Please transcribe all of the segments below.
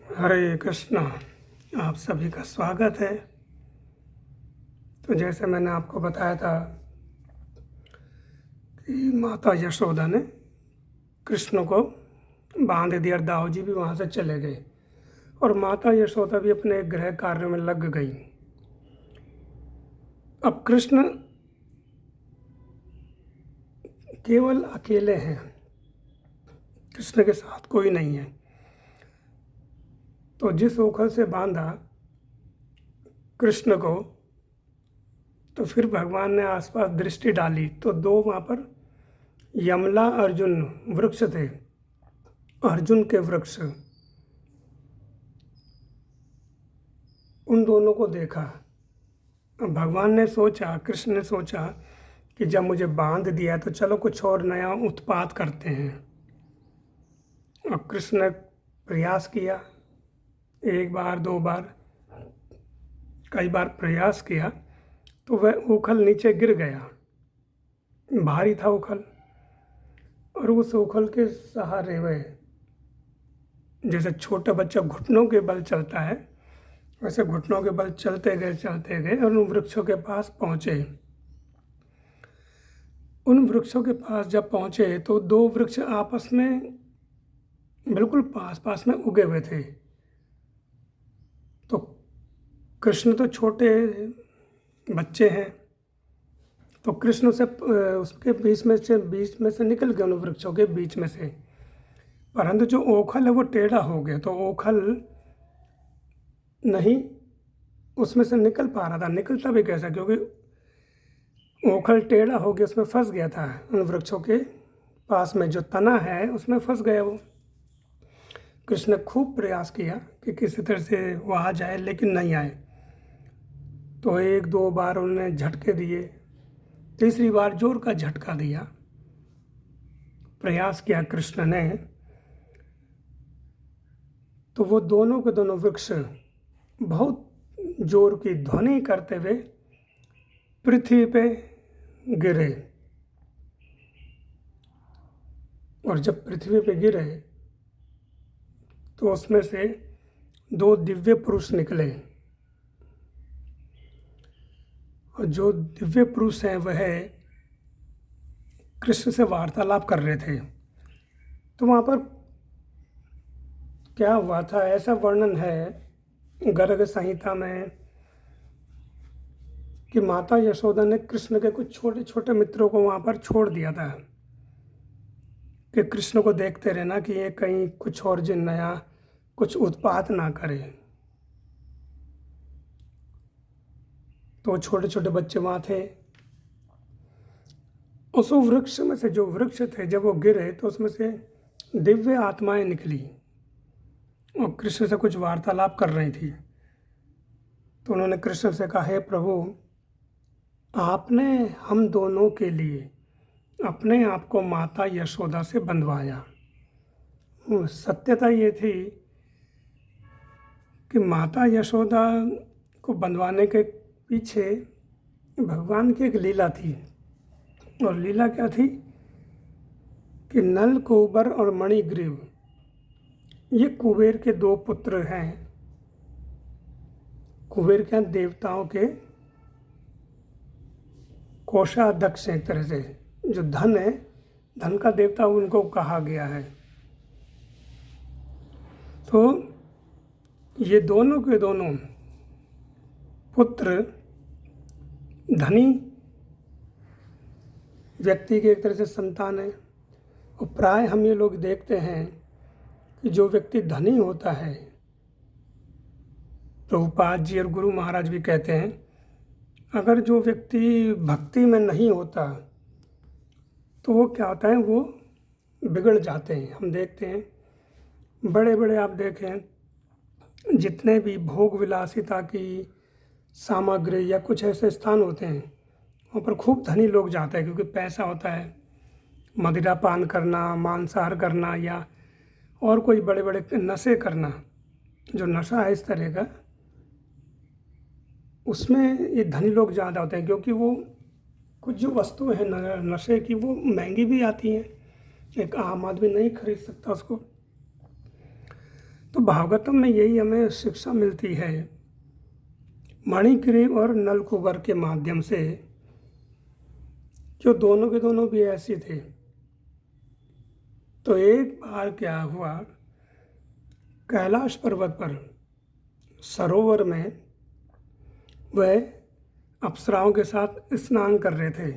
हरे कृष्णा। आप सभी का स्वागत है। तो जैसे मैंने आपको बताया था कि माता यशोदा ने कृष्ण को बांध दिया, दाऊ जी भी वहाँ से चले गए और माता यशोदा भी अपने गृह कार्य में लग गई। अब कृष्ण केवल अकेले हैं, कृष्ण के साथ कोई नहीं है। तो जिस ओखल से बांधा कृष्ण को, तो फिर भगवान ने आसपास दृष्टि डाली तो दो वहाँ पर यमला अर्जुन वृक्ष थे, अर्जुन के वृक्ष। उन दोनों को देखा। अब भगवान ने सोचा, कृष्ण ने सोचा कि जब मुझे बांध दिया तो चलो कुछ और नया उत्पात करते हैं। और कृष्ण ने प्रयास किया, एक बार दो बार कई बार प्रयास किया तो वह उखल नीचे गिर गया। भारी था उखल, और उस उखल के सहारे वह, जैसे छोटा बच्चा घुटनों के बल चलता है, वैसे घुटनों के बल चलते गए और उन वृक्षों के पास पहुँचे। उन वृक्षों के पास जब पहुँचे तो दो वृक्ष आपस में बिल्कुल पास पास में उगे हुए थे। तो कृष्ण तो छोटे बच्चे हैं, तो कृष्ण से उसके बीच में से निकल गए, उन वृक्षों के बीच में से। परंतु जो ओखल है वो टेढ़ा हो गया, तो ओखल नहीं उसमें से निकल पा रहा था। निकलता भी कैसा, क्योंकि ओखल टेढ़ा हो गया, उसमें फंस गया था। उन वृक्षों के पास में जो तना है उसमें फंस गया वो। कृष्ण ने खूब प्रयास किया कि किसी तरह से वो आ जाए, लेकिन नहीं आए। तो एक दो बार उन्होंने झटके दिए, तीसरी बार जोर का झटका दिया, प्रयास किया कृष्ण ने, तो वो दोनों के दोनों वृक्ष बहुत जोर की ध्वनि करते हुए पृथ्वी पे गिरे। और जब पृथ्वी पे गिरे तो उसमें से दो दिव्य पुरुष निकले, और जो दिव्य पुरुष हैं वह कृष्ण से वार्तालाप कर रहे थे। तो वहाँ पर क्या हुआ था, ऐसा वर्णन है गर्ग संहिता में कि माता यशोदा ने कृष्ण के कुछ छोटे छोटे मित्रों को वहाँ पर छोड़ दिया था कि कृष्ण को देखते रहना कि ये कहीं कुछ और जिन नया कुछ उत्पात ना करे। तो छोटे छोटे बच्चे वहाँ थे। उस वृक्ष में से, जो वृक्ष थे, जब वो गिरे तो उसमें से दिव्य आत्माएं निकली और कृष्ण से कुछ वार्तालाप कर रही थी। तो उन्होंने कृष्ण से कहा, हे प्रभु, आपने हम दोनों के लिए अपने आप को माता यशोदा से बंधवाया। सत्यता ये थी कि माता यशोदा को बंधवाने के पीछे भगवान की एक लीला थी। और लीला क्या थी कि नल, कुबर और मणिग्रीव, ये कुबेर के दो पुत्र हैं। कुबेर क्या, देवताओं के कोषाध्यक्ष हैं। एक तरह से जो धन है, धन का देवता उनको कहा गया है। तो ये दोनों के दोनों पुत्र धनी व्यक्ति के एक तरह से संतान है। और प्राय हम ये लोग देखते हैं कि जो व्यक्ति धनी होता है, प्रभुपाद जी और गुरु महाराज भी कहते हैं, अगर जो व्यक्ति भक्ति में नहीं होता तो वो क्या होता है, वो बिगड़ जाते हैं। हम देखते हैं बड़े बड़े, आप देखें जितने भी भोग विलासिता की सामग्री या कुछ ऐसे स्थान होते हैं, वहाँ पर खूब धनी लोग जाते हैं, क्योंकि पैसा होता है। मदिरा पान करना, मांसाहार करना, या और कोई बड़े बड़े नशे करना, जो नशा है इस तरह का, उसमें ये धनी लोग ज़्यादा होते हैं। क्योंकि वो कुछ जो वस्तु है नशे की, वो महंगी भी आती हैं, एक आम आदमी नहीं खरीद सकता उसको। तो भागवतम में यही हमें शिक्षा मिलती है, मणिग्रीव और नलकूबर के माध्यम से, जो दोनों के दोनों भी ऐसे थे। तो एक बार क्या हुआ, कैलाश पर्वत पर सरोवर में वह अप्सराओं के साथ स्नान कर रहे थे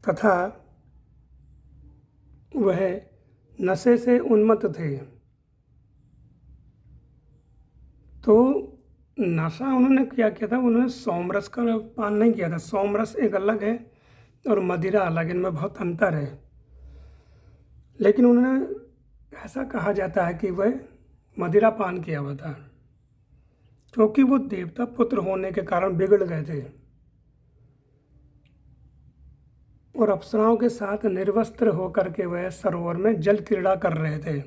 तथा वह नशे से उन्मत्त थे। तो नशा उन्होंने क्या किया था, उन्होंने सोमरस का पान नहीं किया था। सोमरस एक अलग है और मदिरा अलग, इनमें बहुत अंतर है। लेकिन उन्होंने, ऐसा कहा जाता है कि वह मदिरा पान किया हुआ था, क्योंकि वो देवता पुत्र होने के कारण बिगड़ गए थे और अप्सराओं के साथ निर्वस्त्र होकर के वह सरोवर में जल क्रीड़ा कर रहे थे।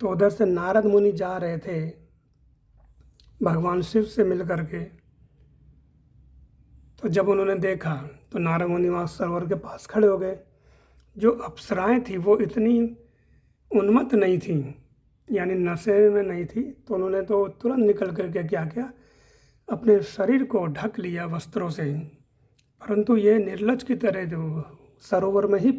तो उधर से नारद मुनि जा रहे थे भगवान शिव से मिल करके। तो जब उन्होंने देखा तो नारद मुनि वहाँ सरोवर के पास खड़े हो गए। जो अप्सराएं थी वो इतनी उन्मत्त नहीं थी, यानी नशे में नहीं थी, तो उन्होंने तो तुरंत निकल करके क्या किया, अपने शरीर को ढक लिया वस्त्रों से। परंतु ये निर्लज की तरह जो सरोवर में ही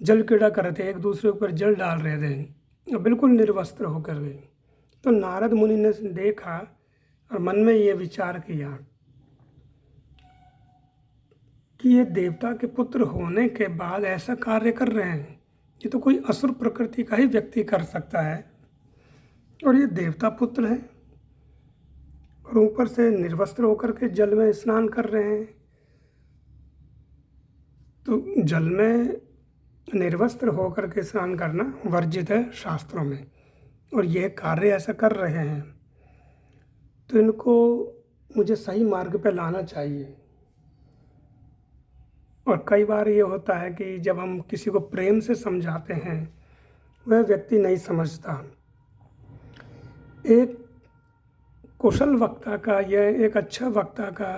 जल क्रीड़ा कर रहे थे, एक दूसरे ऊपर जल डाल रहे थे, बिल्कुल निर्वस्त्र होकर गए। तो नारद मुनि ने देखा और मन में ये विचार किया कि ये देवता के पुत्र होने के बाद ऐसा कार्य कर रहे हैं, ये तो कोई असुर प्रकृति का ही व्यक्ति कर सकता है, और ये देवता पुत्र हैं और ऊपर से निर्वस्त्र होकर के जल में स्नान कर रहे हैं। तो जल में निर्वस्त्र होकर के स्नान करना वर्जित है शास्त्रों में, और यह कार्य ऐसा कर रहे हैं, तो इनको मुझे सही मार्ग पे लाना चाहिए। और कई बार ये होता है कि जब हम किसी को प्रेम से समझाते हैं, वह व्यक्ति नहीं समझता। एक कुशल वक्ता का या एक अच्छा वक्ता का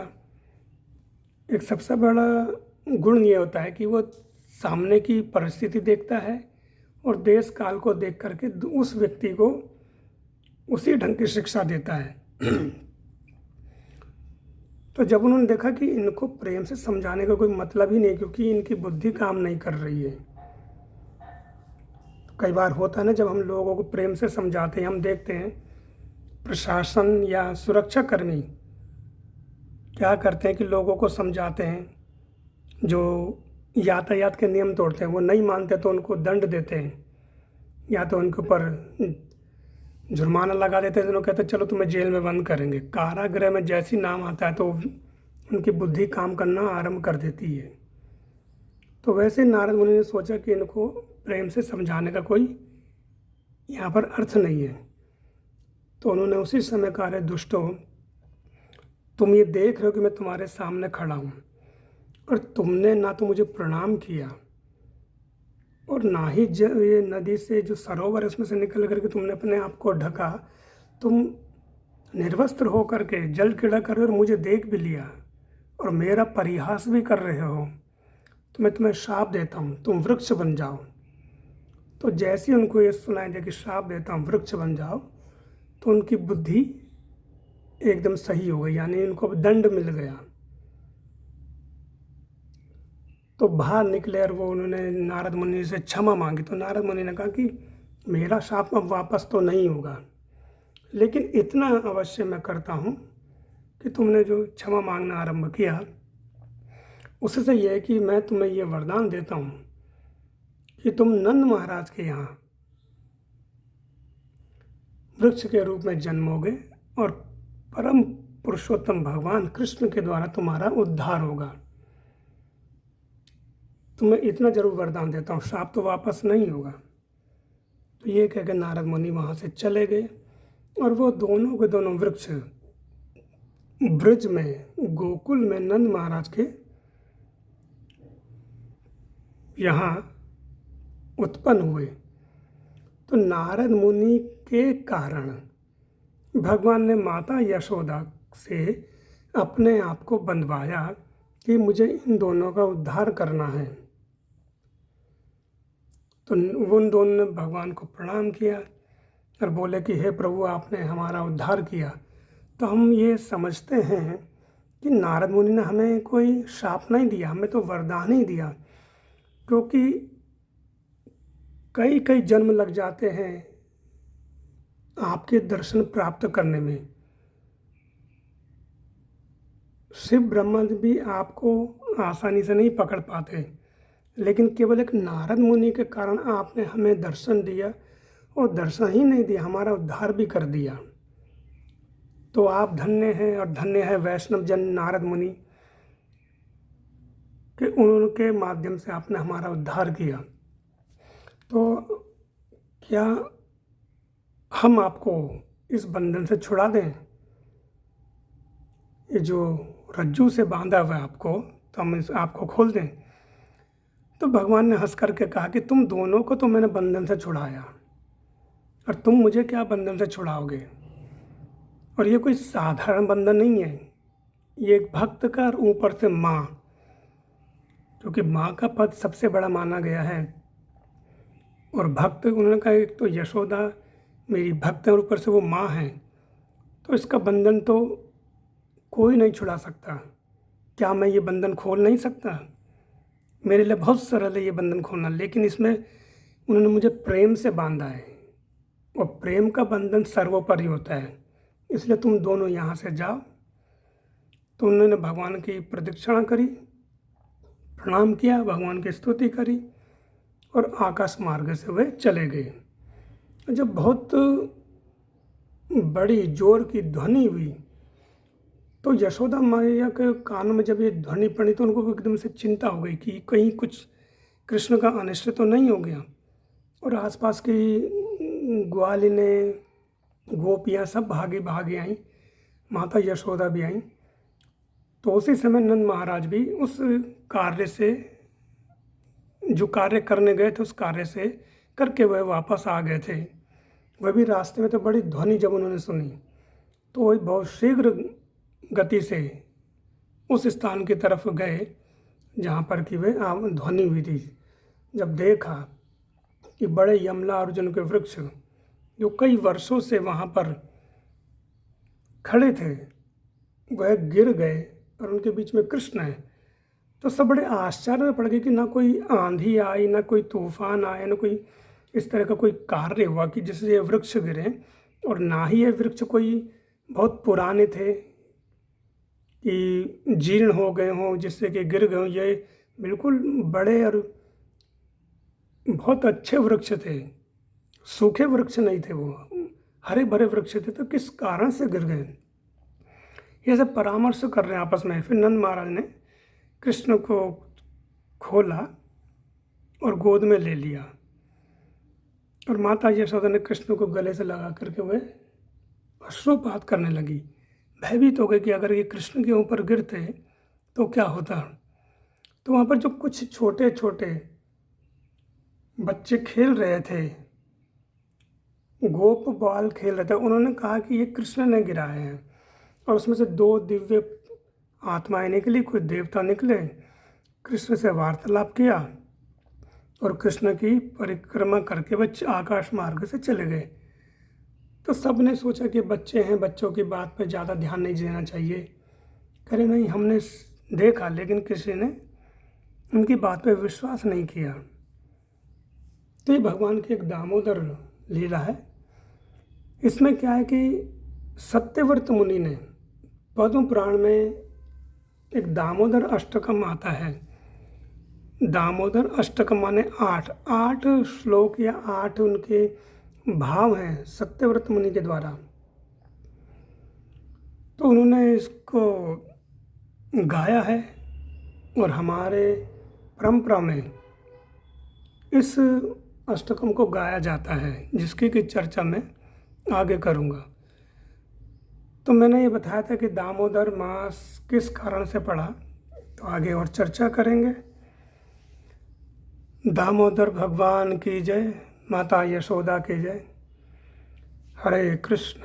एक सबसे बड़ा गुण ये होता है कि वो सामने की परिस्थिति देखता है और देश काल को देख करके उस व्यक्ति को उसी ढंग की शिक्षा देता है। तो जब उन्होंने देखा कि इनको प्रेम से समझाने का कोई मतलब ही नहीं, क्योंकि इनकी बुद्धि काम नहीं कर रही है। तो कई बार होता है ना, जब हम लोगों को प्रेम से समझाते हैं, हम देखते हैं प्रशासन या सुरक्षा कर्मी क्या करते हैं कि लोगों को समझाते हैं, जो यातायात के नियम तोड़ते हैं, वो नहीं मानते तो उनको दंड देते हैं, या तो उनके ऊपर जुर्माना लगा देते हैं, तो कहते हैं चलो तुम्हें जेल में बंद करेंगे। कारागृह में जैसी नाम आता है तो उनकी बुद्धि काम करना आरंभ कर देती है। तो वैसे नारद मुनि ने सोचा कि इनको प्रेम से समझाने का कोई यहाँ पर अर्थ नहीं है। तो उन्होंने उसी समय कहा, अरे दुष्टों, तुम ये देख रहे हो कि मैं तुम्हारे सामने खड़ा हूँ, और तुमने ना तो मुझे प्रणाम किया और ना ही ये नदी से जो सरोवर है उसमें से निकल करके तुमने अपने आप को ढका। तुम निर्वस्त्र होकर के जल क्रीड़ा कर रहे हो और मुझे देख भी लिया और मेरा परिहास भी कर रहे हो। तो मैं तुम्हें श्राप देता हूँ, तुम वृक्ष बन जाओ। तो जैसे ही उनको ये सुनाई दे कि श्राप देता हूँ, वृक्ष बन जाओ, तो उनकी बुद्धि एकदम सही हो गई, यानी इनको अब दंड मिल गया। तो बाहर निकले और वो उन्होंने नारद मुनि से क्षमा मांगी। तो नारद मुनि ने कहा कि मेरा शाप अब वापस तो नहीं होगा, लेकिन इतना अवश्य मैं करता हूँ कि तुमने जो क्षमा मांगना आरंभ किया, उससे यह है कि मैं तुम्हें ये वरदान देता हूँ कि तुम नंद महाराज के यहाँ वृक्ष के रूप में जन्मोगे और परम पुरुषोत्तम भगवान कृष्ण के द्वारा तुम्हारा उद्धार होगा। तुम्हें इतना जरूर वरदान देता हूँ, श्राप तो वापस नहीं होगा। तो ये कह के नारद मुनि वहाँ से चले गए और वो दोनों के दोनों वृक्ष ब्रज में, गोकुल में नंद महाराज के यहाँ उत्पन्न हुए। तो नारद मुनि के कारण भगवान ने माता यशोदा से अपने आप को बंधवाया कि मुझे इन दोनों का उद्धार करना है। तो उन दोनों ने भगवान को प्रणाम किया और बोले कि हे प्रभु, आपने हमारा उद्धार किया। तो हम ये समझते हैं कि नारद मुनि ने हमें कोई शाप नहीं दिया, हमें तो वरदान ही दिया, क्योंकि कई कई जन्म लग जाते हैं आपके दर्शन प्राप्त करने में। शिव ब्रह्मा भी आपको आसानी से नहीं पकड़ पाते, लेकिन केवल एक नारद मुनि के कारण आपने हमें दर्शन दिया, और दर्शन ही नहीं दिया, हमारा उद्धार भी कर दिया। तो आप धन्य हैं, और धन्य है वैष्णव जन नारद मुनि कि उनके माध्यम से आपने हमारा उद्धार किया। तो क्या हम आपको इस बंधन से छुड़ा दें? ये जो रज्जू से बांधा हुआ है आपको, तो हम आपको खोल दें? तो भगवान ने हंस करके कहा कि तुम दोनों को तो मैंने बंधन से छुड़ाया, और तुम मुझे क्या बंधन से छुड़ाओगे? और ये कोई साधारण बंधन नहीं है, ये एक भक्त का और ऊपर से माँ, क्योंकि माँ का पद सबसे बड़ा माना गया है। और भक्त, उन्होंने कहा एक तो यशोदा मेरी भक्त है और ऊपर से वो माँ है, तो इसका बंधन तो कोई नहीं छुड़ा सकता। क्या मैं ये बंधन खोल नहीं सकता? मेरे लिए बहुत सरल है ये बंधन खोलना, लेकिन इसमें उन्होंने मुझे प्रेम से बांधा है, और प्रेम का बंधन सर्वोपरि होता है। इसलिए तुम दोनों यहाँ से जाओ। तो उन्होंने भगवान की प्रदक्षिणा करी, प्रणाम किया, भगवान की स्तुति करी, और आकाश मार्ग से वे चले गए। जब बहुत बड़ी जोर की ध्वनि हुई, तो यशोदा मैया के कान में जब ये ध्वनि पड़ी, तो उनको एकदम से चिंता हो गई कि कहीं कुछ कृष्ण का अनिष्ट तो नहीं हो गया। और आसपास की ग्वालिनें, गोपियाँ सब भागी आईं, माता यशोदा भी आईं। तो उसी समय नंद महाराज भी उस कार्य से, जो कार्य करने गए थे, उस कार्य से करके वह वापस आ गए थे। वह भी रास्ते में तो बड़ी ध्वनि जब उन्होंने सुनी, तो वह बहुत शीघ्र गति से उस स्थान की तरफ गए जहाँ पर कि वे ध्वनि हुई थी। जब देखा कि बड़े यमला अर्जुन के वृक्ष जो कई वर्षों से वहाँ पर खड़े थे, वह गिर गए, और उनके बीच में कृष्ण है। तो सब बड़े आश्चर्य में पड़ गए कि ना कोई आंधी आई, ना कोई तूफान आया, ना कोई इस तरह का कोई कार्य हुआ कि जिससे ये वृक्ष गिरे। और ना ही ये वृक्ष कोई बहुत पुराने थे कि जीर्ण हो गए हों, जिससे कि गिर गए हों। ये बिल्कुल बड़े और बहुत अच्छे वृक्ष थे, सूखे वृक्ष नहीं थे, वो हरे भरे वृक्ष थे। तो किस कारण से गिर गए, ये सब परामर्श कर रहे हैं आपस में। फिर नंद महाराज ने कृष्ण को खोला और गोद में ले लिया, और माता यशोदा ने कृष्ण को गले से लगा करके वह अश्रुपात करने लगी। भयभीत हो गई कि अगर ये कृष्ण के ऊपर गिरते तो क्या होता। तो वहाँ पर जो कुछ छोटे छोटे बच्चे खेल रहे थे, गोप बाल खेल रहे थे, उन्होंने कहा कि ये कृष्ण ने गिराए हैं। और उसमें से 2 दिव्य आत्माएं निकली, कोई देवता निकले, कृष्ण से वार्तालाप किया, और कृष्ण की परिक्रमा करके बच्चे आकाश मार्ग से चले गए। तो सब ने सोचा कि बच्चे हैं, बच्चों की बात पे ज़्यादा ध्यान नहीं देना चाहिए। कहे नहीं, हमने देखा, लेकिन किसी ने उनकी बात पे विश्वास नहीं किया। तो ये भगवान की एक दामोदर लीला है। इसमें क्या है कि सत्यव्रत मुनि ने, पद्म पुराण में एक दामोदर अष्टकम आता है। दामोदर अष्टकम माने 8 श्लोक या 8 उनके भाव हैं सत्यव्रत मुनि के द्वारा। तो उन्होंने इसको गाया है, और हमारे परंपरा में इस अष्टकम को गाया जाता है, जिसकी की चर्चा मैं आगे करूँगा। तो मैंने ये बताया था कि दामोदर मास किस कारण से पड़ा, तो आगे और चर्चा करेंगे। दामोदर भगवान की जय, माता यशोदा की जय। हरे कृष्ण।